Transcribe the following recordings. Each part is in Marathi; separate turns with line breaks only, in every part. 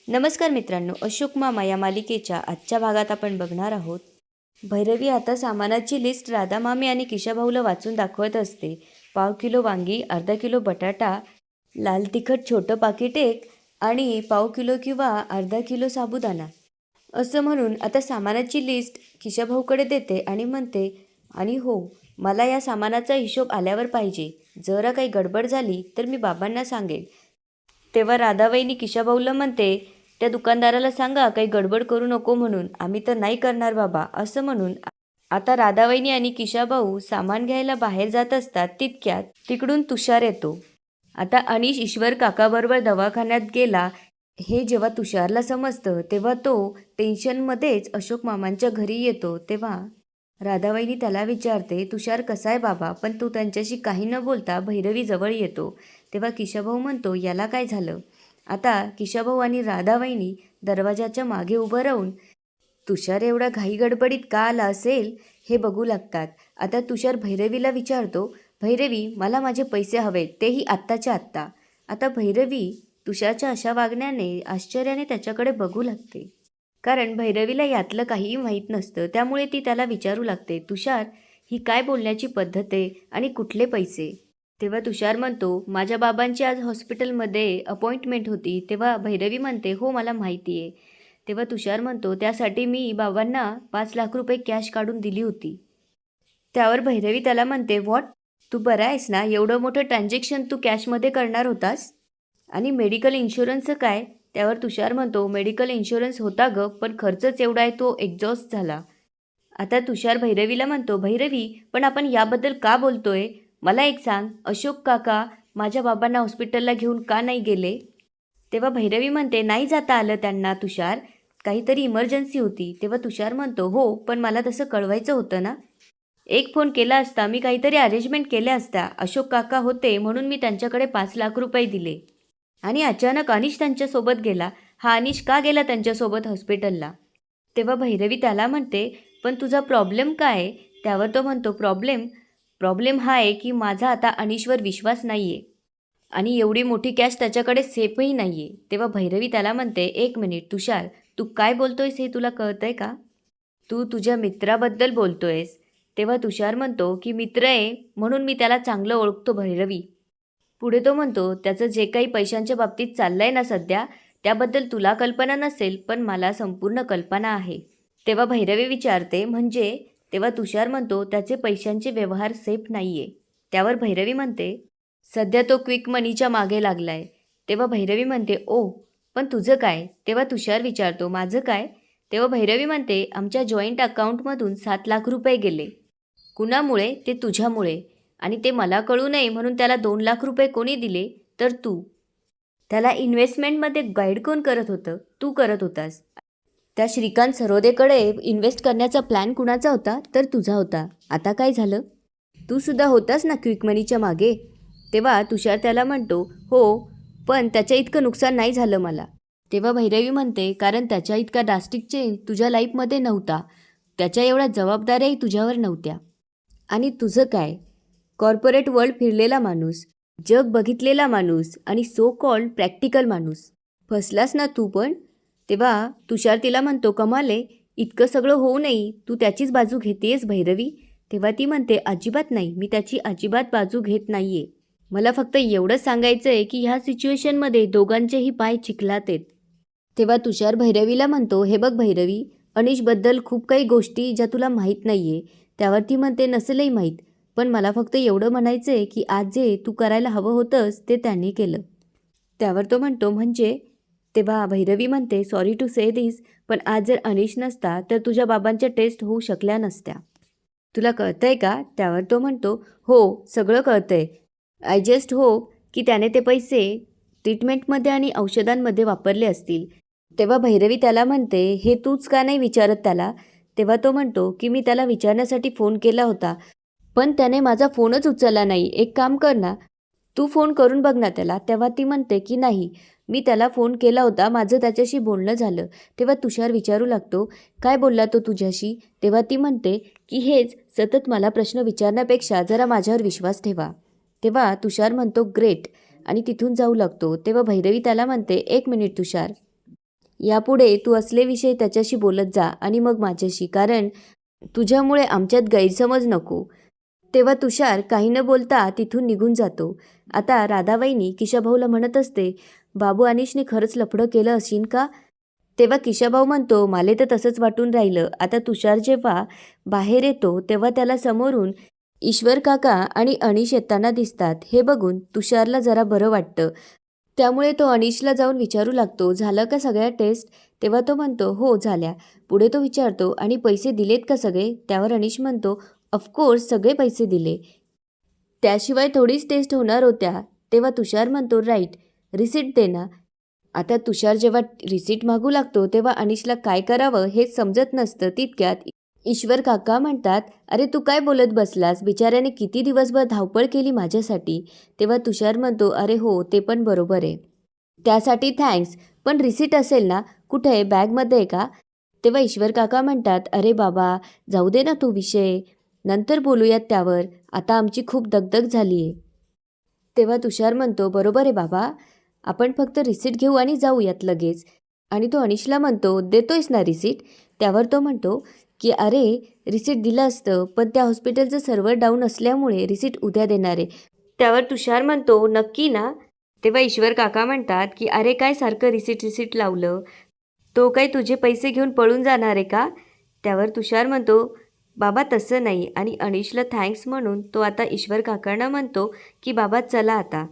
नमस्कार मित्रांनो, अशोक मामा या मालिकेच्या आजच्या भागात आपण बघणार आहोत. भैरवी आता सामानाची लिस्ट राधा मामी आणि किशाभाऊला वाचून दाखवत असते. 1/2 किलो वांगी, अर्धा किलो बटाटा, लाल तिखट छोटं पाकिट एक आणि 1/2 किलो किंवा अर्धा किलो साबुदाणा असं म्हणून आता सामानाची लिस्ट किशाभाऊकडे देते आणि म्हणते, आणि हो, मला या सामानाचा हिशोब आल्यावर पाहिजे. जरा काही गडबड झाली तर मी बाबांना सांगेल. तेव्हा राधाबाईंनी किशाभाऊला म्हणते, त्या दुकानदाराला सांगा काही गडबड करू नको म्हणून. आम्ही तर नाही करणार बाबा असं म्हणून आता राधाबाईंनी आणि किशाभाऊ सामान घ्यायला बाहेर जात असतात. तितक्यात तिकडून तुषार येतो. आता अनिश ईश्वर काकाबरोबर दवाखान्यात गेला हे जेव्हा तुषारला समजतं तेव्हा तो टेन्शनमध्येच अशोक मामांच्या घरी येतो. तेव्हा राधाबाईंनी त्याला विचारते, तुषार कसा आहे बाबा? पण तो त्यांच्याशी काही न बोलता भैरवी जवळ येतो. तेव्हा किशाभाऊ म्हणतो, याला काय झालं? आता किशाभाऊ आणि राधाबाईंनी दरवाजाच्या मागे उभं राहून तुषार एवढा घाई गडबडीत का आला असेल हे बघू लागतात. आता तुषार भैरवीला विचारतो, भैरवी मला माझे पैसे हवेत, तेही आत्ताच्या आत्ता. आता भैरवी तुषारच्या अशा वागण्याने आश्चर्याने त्याच्याकडे बघू लागते, कारण भैरवीला यातलं काहीही माहीत नसतं. त्यामुळे ती त्याला विचारू लागते, तुषार ही काय बोलण्याची पद्धत आहे आणि कुठले पैसे? तेव्हा तुषार म्हणतो, माझ्या बाबांची आज हॉस्पिटलमध्ये अपॉइंटमेंट होती. तेव्हा भैरवी म्हणते, हो मला माहिती आहे. तेव्हा तुषार म्हणतो, त्यासाठी मी बाबांना 5 लाख रुपये कॅश काढून दिली होती. त्यावर भैरवी त्याला म्हणते, व्हॉट? तू बरा आहेस ना? एवढं मोठं ट्रान्झॅक्शन तू कॅशमध्ये करणार होतास? आणि मेडिकल इन्शुरन्सचं काय? त्यावर तुषार म्हणतो, मेडिकल इन्शुरन्स होता गं, पण खर्चच एवढा आहे तो एक्झॉस्ट झाला. आता तुषार भैरवीला म्हणतो, भैरवी पण आपण याबद्दल का बोलतोय? मला एक सांग, अशोक काका माझ्या बाबांना हॉस्पिटलला घेऊन का नाही गेले? तेव्हा भैरवी म्हणते, नाही जाता आलं त्यांना तुषार, काहीतरी इमर्जन्सी होती. तेव्हा तुषार म्हणतो, हो पण मला तसं कळवायचं होतं ना. एक फोन केला असता, मी काहीतरी अरेंजमेंट केल्या असत्या. अशोक काका होते म्हणून मी त्यांच्याकडे 5 लाख रुपये दिले आणि अचानक अनिश त्यांच्यासोबत गेला. हा अनिश का गेला त्यांच्यासोबत हॉस्पिटलला? तेव्हा भैरवी त्याला म्हणते, पण तुझा प्रॉब्लेम काय आहे? त्यावर तो म्हणतो, प्रॉब्लेम हा आहे की माझा आता अनिशवर विश्वास नाही आहे आणि एवढी मोठी कॅश त्याच्याकडे सेफही नाही आहे. तेव्हा भैरवी त्याला म्हणते, 1 मिनिट तुषार, तू काय बोलतोयस हे तुला कळतंय का? तू तुझ्या मित्राबद्दल बोलतोयस. तेव्हा तुषार म्हणतो की मित्र आहे म्हणून मी त्याला चांगलं ओळखतो भैरवी. पुढे तो म्हणतो, त्याचं जे काही पैशांच्या बाबतीत चाललंय ना सध्या, त्याबद्दल तुला कल्पना नसेल पण मला संपूर्ण कल्पना आहे. तेव्हा भैरवी विचारते, म्हणजे? तेव्हा तुषार म्हणतो, त्याचे पैशांचे व्यवहार सेफ नाही आहे. त्यावर भैरवी म्हणते, सध्या तो क्विक मनीच्या मागे लागलाय. तेव्हा भैरवी म्हणते, ओ पण तुझं काय? तेव्हा तुषार विचारतो, माझं काय? तेव्हा भैरवी म्हणते, आमच्या जॉईंट अकाउंटमधून 7 लाख रुपये गेले. कुणामुळे? ते तुझ्यामुळे. आणि ते मला कळू नये म्हणून त्याला 2 लाख रुपये कोणी दिले? तर तू. त्याला इन्व्हेस्टमेंटमध्ये गाईड कोण करत होतं? तू करत होतास. त्या श्रीकांत सरोदेकडे इन्व्हेस्ट करण्याचा प्लॅन कुणाचा होता? तर तुझा होता. आता काय झालं? तू सुद्धा होतास ना क्विक मनीच्या मागे. तेव्हा तुषार त्याला म्हणतो, हो पण त्याच्या इतकं नुकसान नाही झालं मला. तेव्हा भैरवी म्हणते, कारण त्याच्या इतका ड्रास्टिक चेंज तुझ्या लाईफमध्ये नव्हता. त्याच्या एवढ्या जबाबदाऱ्याही तुझ्यावर नव्हत्या. आणि तुझं काय? कॉर्पोरेट वर्ल्ड फिरलेला माणूस, जग बघितलेला माणूस आणि सो कॉल्ड प्रॅक्टिकल माणूस. फसलास ना तू पण. तेव्हा तुषार तिला म्हणतो, कमाले, इतकं सगळं होऊ नये तू त्याचीच बाजू घेतेस भैरवी. तेव्हा ती म्हणते, अजिबात नाही, मी त्याची अजिबात बाजू घेत नाहीये. मला फक्त एवढंच सांगायचं आहे की ह्या सिच्युएशनमध्ये दोघांचेही पाय चिखलात आहेत. तेव्हा तुषार भैरवीला म्हणतो, हे बघ भैरवी, अनिशबद्दल खूप काही गोष्टी ज्या तुला माहीत नाही आहे. त्यावर ती म्हणते, नसेलही माहीत, पण मला फक्त एवढं म्हणायचं आहे की आज जे तू करायला हवं होतंस ते त्याने केलं. त्यावर तो म्हणतो, म्हणजे? तेव्हा भैरवी म्हणते, सॉरी टू से दिस, पण आज जर अनिश नसता तर तुझ्या बाबांच्या टेस्ट होऊ शकल्या नसत्या. तुला कळतंय का? त्यावर तो म्हणतो, हो सगळं कळतंय. आय जस्ट होप की त्याने ते पैसे ट्रीटमेंटमध्ये आणि औषधांमध्ये वापरले असतील. तेव्हा भैरवी त्याला म्हणते, हे तूच का नाही विचारत त्याला? तेव्हा तो म्हणतो की मी त्याला विचारण्यासाठी फोन केला होता, पण त्याने माझा फोनच उचलला नाही. एक काम कर ना, तू फोन करून बघ ना त्याला. तेव्हा ती म्हणते की नाही, मी त्याला फोन केला होता, माझं त्याच्याशी बोलणं झालं. तेव्हा तुषार विचारू लागतो, काय बोलला तो तुझ्याशी? तेव्हा ती म्हणते की हेच सतत मला प्रश्न विचारण्यापेक्षा जरा माझ्यावर विश्वास ठेवा. तेव्हा तुषार म्हणतो, ग्रेट, आणि तिथून जाऊ लागतो. तेव्हा भैरवी त्याला म्हणते, 1 मिनिट तुषार, यापुढे तू असले विषय त्याच्याशी बोलत जा आणि मग माझ्याशी, कारण तुझ्यामुळे आमच्यात गैरसमज नको. तेव्हा तुषार काही न बोलता तिथून निघून जातो. आता राधाबाईंनी किशाभाऊला म्हणत असते, बाबू अनिशने खरंच लफडं केलं असेल का? तेव्हा किशाभाऊ म्हणतो, मला तर तसंच वाटून राहिलं. आता तुषार जेव्हा बाहेर येतो तेव्हा त्याला समोरून ईश्वर काका आणि अनिश येताना दिसतात. हे बघून तुषारला जरा बरं वाटतं. त्यामुळे तो अनिशला जाऊन विचारू लागतो, झालं का सगळ्या टेस्ट? तेव्हा तो म्हणतो, हो झाल्या. पुढे तो विचारतो, आणि पैसे दिलेत का सगळे? त्यावर अनिश म्हणतो, ऑफकोर्स सगळे पैसे दिले. त्याशिवाय थोडीच टेस्ट होणार होत्या. तेव्हा तुषार म्हणतो, राईट, रिसिट दे ना. आता तुषार जेव्हा रिसिट मागू लागतो तेव्हा अनिशला काय करावं हेच समजत नसतं. तितक्यात ईश्वर काका म्हणतात, अरे तू काय बोलत बसलास? बिचाऱ्याने किती दिवसभर धावपळ केली माझ्यासाठी. तेव्हा तुषार म्हणतो, अरे हो, ते पण बरोबर आहे. त्यासाठी थँक्स, पण रिसिट असेल ना? कुठे आहे, बॅगमध्ये आहे का? तेव्हा ईश्वर काका म्हणतात, अरे बाबा, जाऊ दे ना तो विषय, नंतर बोलूयात त्यावर. आता आमची खूप दगदग झाली आहे. तेव्हा तुषार म्हणतो, बरोबर आहे बाबा, आपण फक्त रिसिट घेऊ आणि जाऊयात लगेच. आणि तो अनिशला म्हणतो, देतोयस ना रिसिट? त्यावर तो म्हणतो की अरे, रिसिट दिलं असतं, पण त्या हॉस्पिटलचं सर्व्हर डाऊन असल्यामुळे रिसिट उद्या देणार आहे. त्यावर तुषार म्हणतो, नक्की ना? तेव्हा ईश्वर काका म्हणतात की अरे काय सारखं रिसिट लावलं, तो काय तुझे पैसे घेऊन पळून जाणार आहे का? त्यावर तुषार म्हणतो, बाबा तसं नाही. आणि अनिशला थँक्स म्हणून तो आता ईश्वर काकांना म्हणतो की बाबा चला आता.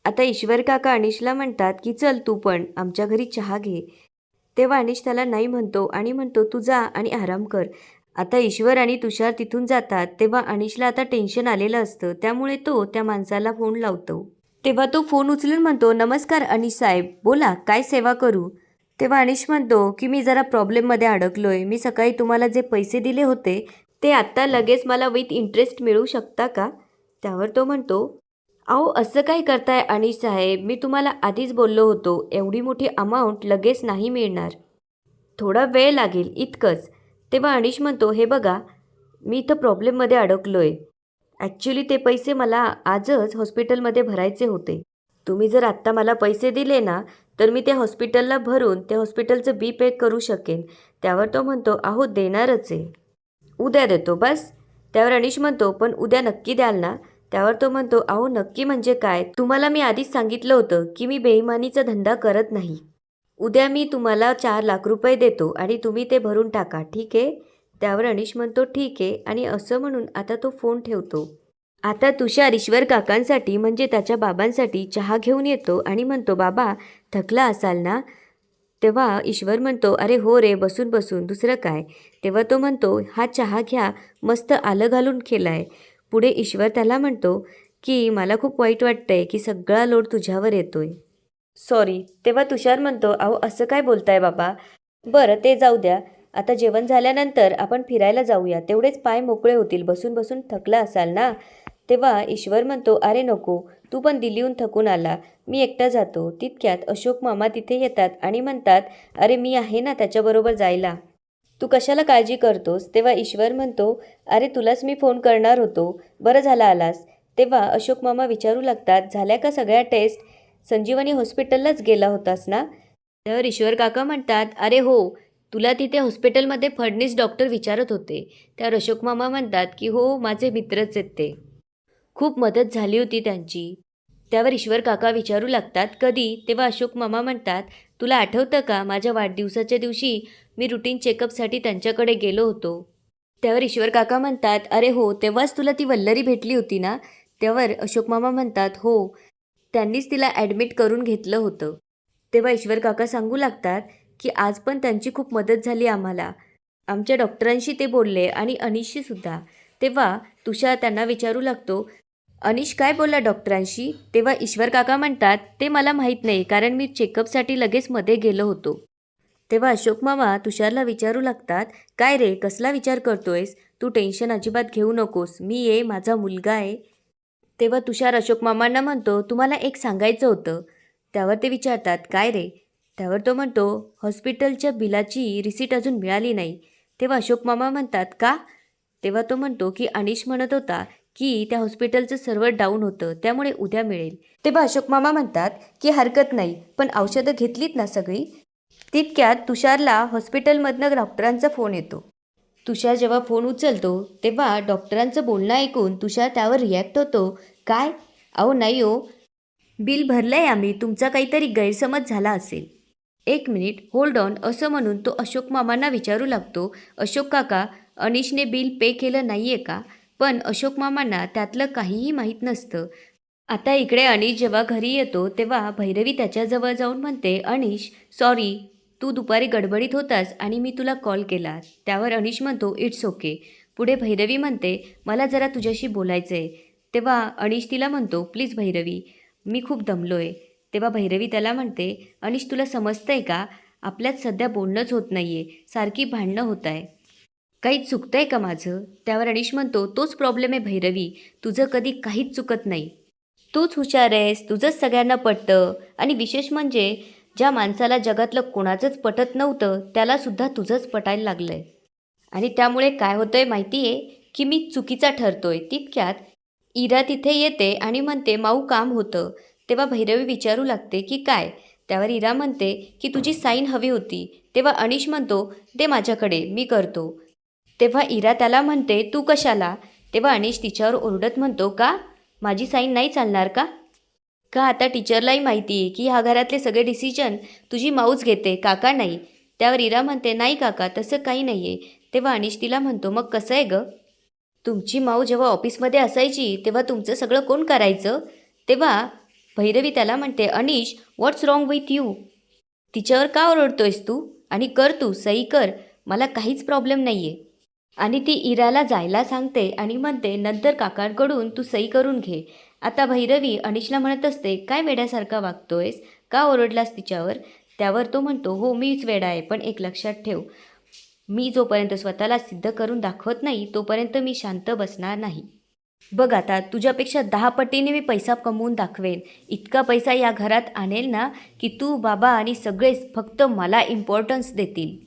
आता ईश्वर काका अनिशला म्हणतात की चल तू पण आमच्या घरी चहा घे. तेव्हा अनिश त्याला नाही म्हणतो आणि म्हणतो, तू जा आणि आराम कर. आता ईश्वर आणि तुषार तिथून जातात. तेव्हा अनिशला आता टेन्शन आलेलं असतं, त्यामुळे तो त्या माणसाला फोन लावतो. तेव्हा तो फोन उचलून म्हणतो, नमस्कार अनिश साहेब, बोला काय सेवा करू? तेव्हा अनिश म्हणतो की मी जरा प्रॉब्लेममध्ये अडकलोय. मी सकाळी तुम्हाला जे पैसे दिले होते ते आत्ता लगेच मला विथ इंटरेस्ट मिळू शकता का? त्यावर तो म्हणतो, अहो असं काय करताय अनिश साहेब, मी तुम्हाला आधीच बोललो होतो एवढी मोठी अमाऊंट लगेच नाही मिळणार, थोडा वेळ लागेल इतकंच. तेव्हा अनिश म्हणतो, हे बघा, मी इथं प्रॉब्लेममध्ये अडकलो आहे. ॲक्च्युली ते पैसे मला आजच हॉस्पिटलमध्ये भरायचे होते. तुम्ही जर आत्ता मला पैसे दिले ना, तर मी त्या हॉस्पिटलला भरून त्या हॉस्पिटलचं बी पे करू शकेन. त्यावर तो म्हणतो, अहो देणारच आहे, उद्या देतो बस. त्यावर अनिश म्हणतो, पण उद्या नक्की द्याल ना? त्यावर तो म्हणतो, अहो नक्की म्हणजे काय, तुम्हाला मी आधीच सांगितलं होतं की मी बेईमानीचा धंदा करत नाही. उद्या मी तुम्हाला 4 लाख रुपये देतो आणि तुम्ही ते भरून टाका, ठीक आहे? त्यावर अनिश म्हणतो, ठीक आहे, आणि असं म्हणून आता तो फोन ठेवतो. आता तुषार ईश्वर काकांसाठी म्हणजे त्याच्या बाबांसाठी चहा घेऊन येतो आणि म्हणतो, बाबा थकला असाल ना? तेव्हा ईश्वर म्हणतो, अरे हो रे, बसून बसून दुसरं काय. तेव्हा तो म्हणतो, हा चहा घ्या, मस्त आलं घालून केला आहे. पुढे ईश्वर त्याला म्हणतो की मला खूप वाईट वाटतंय की सगळा लोड तुझ्यावर येतोय, सॉरी. तेव्हा तुषार म्हणतो, अहो असं काय बोलताय बाबा? बरं ते जाऊ द्या, आता जेवण झाल्यानंतर आपण फिरायला जाऊया, तेवढेच पाय मोकळे होतील, बसून बसून थकला असाल ना? तेव्हा ईश्वर म्हणतो, अरे नको, तू पण दिल्लीहून थकून आला, मी एकटा जातो. तितक्यात अशोक मामा तिथे येतात आणि म्हणतात, अरे मी आहे ना त्याच्याबरोबर जायला, तू कशाला काळजी करतोस? तेव्हा ईश्वर म्हणतो, अरे तुलाच मी फोन करणार होतो, बरं झालं आलास. तेव्हा अशोक मामा विचारू लागतात, झाल्या का सगळ्या टेस्ट? संजीवनी हॉस्पिटललाच गेला होतास ना? तर ईश्वर काका म्हणतात, अरे हो, तुला तिथे हॉस्पिटलमध्ये फडणीस डॉक्टर विचारत होते. त्यावर अशोक मामा म्हणतात की हो, माझे मित्रच आहेत ते, खूप मदत झाली होती त्यांची. त्यावर ईश्वर काका विचारू लागतात, कधी? तेव्हा अशोक मामा म्हणतात, तुला आठवतं का माझ्या वाढदिवसाच्या दिवशी मी रुटीन चेकअपसाठी त्यांच्याकडे गेलो होतो? त्यावर ईश्वर काका म्हणतात, अरे हो, तेव्हाच तुला ती वल्लरी भेटली होती ना? त्यावर अशोक मामा म्हणतात, हो, त्यांनीच तिला ॲडमिट करून घेतलं होतं. तेव्हा ईश्वर काका सांगू लागतात की आज पण त्यांची खूप मदत झाली आम्हाला, आमच्या डॉक्टरांशी ते बोलले आणि अनिशशी सुद्धा. तेव्हा तुषार त्यांना विचारू लागतो, अनिश काय बोलला डॉक्टरांशी? तेव्हा ईश्वर काका म्हणतात, ते मला माहीत नाही, कारण मी चेकअपसाठी लगेच मध्ये गेलो होतो. तेव्हा अशोक मामा तुषारला विचारू लागतात, काय रे, कसला विचार करतोयस? तू टेन्शन अजिबात घेऊ नकोस, मी आहे, माझा मुलगा आहे. तेव्हा तुषार अशोक मामांना म्हणतो, तुम्हाला एक सांगायचं होतं. त्यावर ते विचारतात, काय रे? त्यावर तो म्हणतो, हॉस्पिटलच्या बिलाची रिसीट अजून मिळाली नाही. तेव्हा अशोक मामा म्हणतात, का? तेव्हा तो म्हणतो की अनिश म्हणत होता की त्या हॉस्पिटलचं सर्व्हर डाऊन होतं, त्यामुळे उद्या मिळेल. तेव्हा अशोक मामा म्हणतात की हरकत नाही, पण औषधं घेतलीत ना सगळी? तितक्यात तुषारला हॉस्पिटलमधनं डॉक्टरांचा फोन येतो. तुषार जेव्हा फोन उचलतो तेव्हा डॉक्टरांचं बोलणं ऐकून तुषार त्यावर रिॲक्ट होतो. काय? अहो नाही हो, बिल भरलंय आम्ही, तुमचा काहीतरी गैरसमज झाला असेल. एक मिनिट होल्ड ऑन असं म्हणून तो अशोक मामांना विचारू लागतो. अशोक काका, अनिशने बिल पे केलं नाही आहे का? पण अशोक मामांना त्यातलं काहीही माहीत नसतं. आता इकडे अनिश जेव्हा घरी येतो तेव्हा भैरवी त्याच्याजवळ जाऊन म्हणते, अनिश सॉरी, तू दुपारी गडबडीत होतास आणि मी तुला कॉल केला. त्यावर अनिश म्हणतो इट्स ओके. पुढे भैरवी म्हणते, मला जरा तुझ्याशी बोलायचं आहे. तेव्हा अनिश तिला म्हणतो, प्लीज भैरवी, मी खूप दमलो आहे. तेव्हा भैरवी त्याला म्हणते, अनिश तुला समजतंय का, आपल्यात सध्या बोलणंच होत नाही आहे, सारखी भांडणं होत आहे. काही चुकतंय का माझं? त्यावर अनिश म्हणतो, तोच प्रॉब्लेम आहे भैरवी, तुझं कधी काहीच चुकत नाही. तूच हुशार आहेस, तुझंच सगळ्यांना पटतं आणि विशेष म्हणजे ज्या माणसाला जगातलं कोणाचंच पटत नव्हतं त्यालासुद्धा तुझंच पटायला लागलं आहे. आणि त्यामुळे काय होतं आहे माहिती आहे की मी चुकीचा ठरतोय. तितक्यात इरा तिथे येते आणि म्हणते, माऊ काम होतं. तेव्हा भैरवी विचारू लागते की काय? त्यावर इरा म्हणते की तुझी साईन हवी होती. तेव्हा अनिश म्हणतो, दे माझ्याकडे, मी करतो. तेव्हा इरा त्याला म्हणते, तू कशाला? तेव्हा अनिश तिच्यावर ओरडत म्हणतो, का? माझी साईन नाही चालणार का? का आता टीचरलाही माहिती आहे की ह्या घरातले सगळे डिसिजन तुझी माऊच घेते, काका नाही. त्यावर इरा म्हणते, नाही काका, तसं काही नाही आहे. तेव्हा अनिश तिला म्हणतो, मग कसं आहे गं? तुमची माऊ जेव्हा ऑफिसमध्ये असायची तेव्हा तुमचं सगळं कोण करायचं? तेव्हा भैरवी त्याला म्हणते, अनिश व्हॉट्स रॉंग विथ यू? तिच्यावर का ओरडतोयस तू? आणि कर, तू सही कर, मला काहीच प्रॉब्लेम नाही आहे. आणि ती इराला जायला सांगते आणि म्हणते, नंतर काकांकडून तू सही करून घे. आता भैरवी अनिशला म्हणत असते, काय वेड्यासारखा वागतोयस, का ओरडलास तिच्यावर? त्यावर तो म्हणतो, हो मीच वेडा आहे, पण एक लक्षात ठेव, मी जोपर्यंत स्वतःला सिद्ध करून दाखवत नाही तोपर्यंत मी शांत बसणार नाही. बघ आता तुझ्यापेक्षा 10 पटीने मी पैसा कमवून दाखवेन. इतका पैसा या घरात आणेल ना की तू, बाबा आणि सगळेच फक्त मला इम्पॉर्टन्स देतील.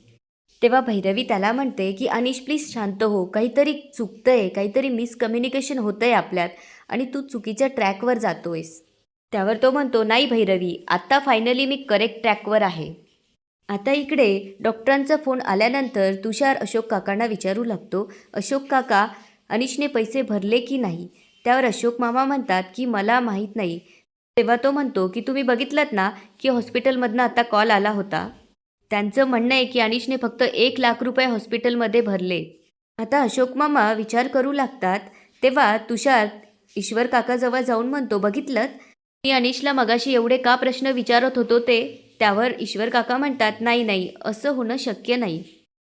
तेव्हा भैरवी त्याला म्हणते की अनिश प्लीज शांत हो, काहीतरी चुकतंय, काहीतरी मिसकम्युनिकेशन होतंय आपल्यात आणि तू चुकीच्या ट्रॅकवर जातोयस. त्यावर तो म्हणतो, नाही भैरवी, आत्ता फायनली मी करेक्ट ट्रॅकवर आहे. आता इकडे डॉक्टरांचा फोन आल्यानंतर तुषार अशोक काकांना विचारू लागतो, अशोक काका, अनिशने पैसे भरले की नाही? त्यावर अशोक मामा म्हणतात की मला माहीत नाही. तेव्हा तो म्हणतो की तुम्ही बघितलं ना की हॉस्पिटलमधनं आता कॉल आला होता. त्यांचं म्हणणं आहे की अनिशने फक्त 1,00,000 रुपये हॉस्पिटलमध्ये भरले. आता अशोक मामा विचार करू लागतात. तेव्हा तुषार ईश्वर काकाजवळ जाऊन म्हणतो, बघितलं, मी अनिशला मगाशी एवढे का प्रश्न विचारत होतो ते? त्यावर ईश्वर काका म्हणतात, नाही नाही, असं होणं शक्य नाही.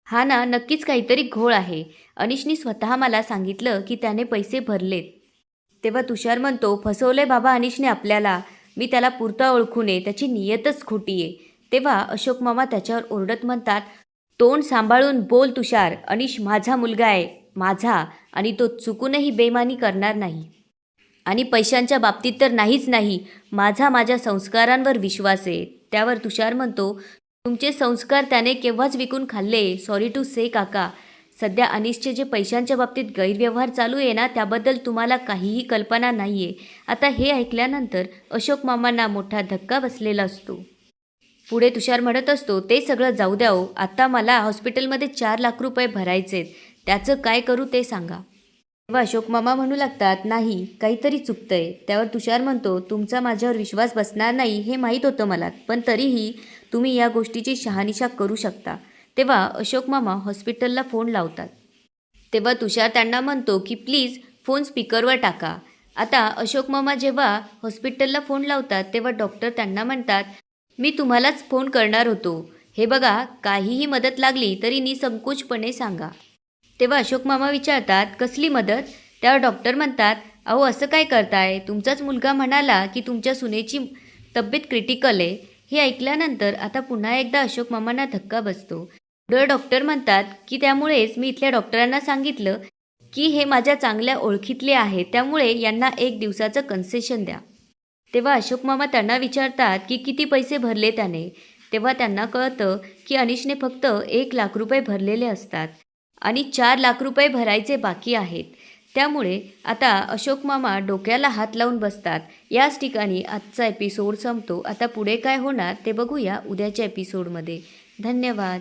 हा ना, नक्कीच काहीतरी घोळ आहे. अनिशनी स्वतः मला सांगितलं की त्याने पैसे भरलेत. तेव्हा तुषार म्हणतो, फसवले बाबा अनिशने आपल्याला, मी त्याला पुरता ओळखू नये, त्याची नियतच खोटी आहे. तेव्हा अशोक मामा त्याच्यावर ओरडत म्हणतात, तोंड सांभाळून बोल तुषार, अनिश माझा मुलगा आहे, माझा, आणि तो चुकूनही बेमानी करणार नाही. आणि पैशांच्या बाबतीत तर नाहीच नाही, माझ्या संस्कारांवर विश्वास आहे. त्यावर तुषार म्हणतो, तुमचे संस्कार त्याने केव्हाच विकून खाल्ले, सॉरी टू से काका. सध्या अनिशचे जे पैशांच्या बाबतीत गैरव्यवहार चालू आहे ना, त्याबद्दल तुम्हाला काहीही कल्पना नाही आहे. आता हे ऐकल्यानंतर अशोक मामांना मोठा धक्का बसलेला असतो. पुढे तुषार म्हणत असतो, ते सगळं जाऊ द्या हो, आता मला हॉस्पिटलमध्ये 4,00,000 रुपये भरायचेत, त्याचं काय करू ते सांगा. तेव्हा अशोक मामा म्हणू लागतात, नाही, काहीतरी चुकतंय. त्यावर तुषार म्हणतो, तुमचा माझ्यावर विश्वास बसणार नाही हे माहीत होतं मला, पण तरीही तुम्ही या गोष्टीची शहानिशा करू शकता. तेव्हा अशोक मामा हॉस्पिटलला फोन लावतात. तेव्हा तुषार त्यांना म्हणतो की प्लीज फोन स्पीकरवर टाका. आता अशोक मामा जेव्हा हॉस्पिटलला फोन लावतात तेव्हा डॉक्टर त्यांना म्हणतात, मी तुम्हालाच फोन करणार होतो, हे बघा, काहीही मदत लागली तरी निसंकोचपणे सांगा. तेव्हा अशोक मामा विचारतात, कसली मदत? त्यावर डॉक्टर म्हणतात, अहो असं काय करताय, तुमचाच मुलगा म्हणाला की तुमच्या सुनेची तब्येत क्रिटिकल आहे. हे ऐकल्यानंतर आता पुन्हा एकदा अशोक मामांना धक्का बसतो. पुढं डॉक्टर म्हणतात की त्यामुळेच मी इथल्या डॉक्टरांना सांगितलं की हे माझ्या चांगल्या ओळखीतले आहेत, त्यामुळे यांना 1 दिवसाचं कन्सेशन द्या. तेव्हा अशोक मामा त्यांना विचारतात की किती पैसे भरले त्याने? तेव्हा त्यांना कळतं की अनिशने फक्त 1,00,000 रुपये भरलेले असतात आणि 4,00,000 रुपये भरायचे बाकी आहेत. त्यामुळे आता अशोक मामा डोक्याला हात लावून बसतात. याच ठिकाणी आजचा एपिसोड संपतो. आता पुढे काय होणार ते बघूया उद्याच्या एपिसोडमध्ये. धन्यवाद.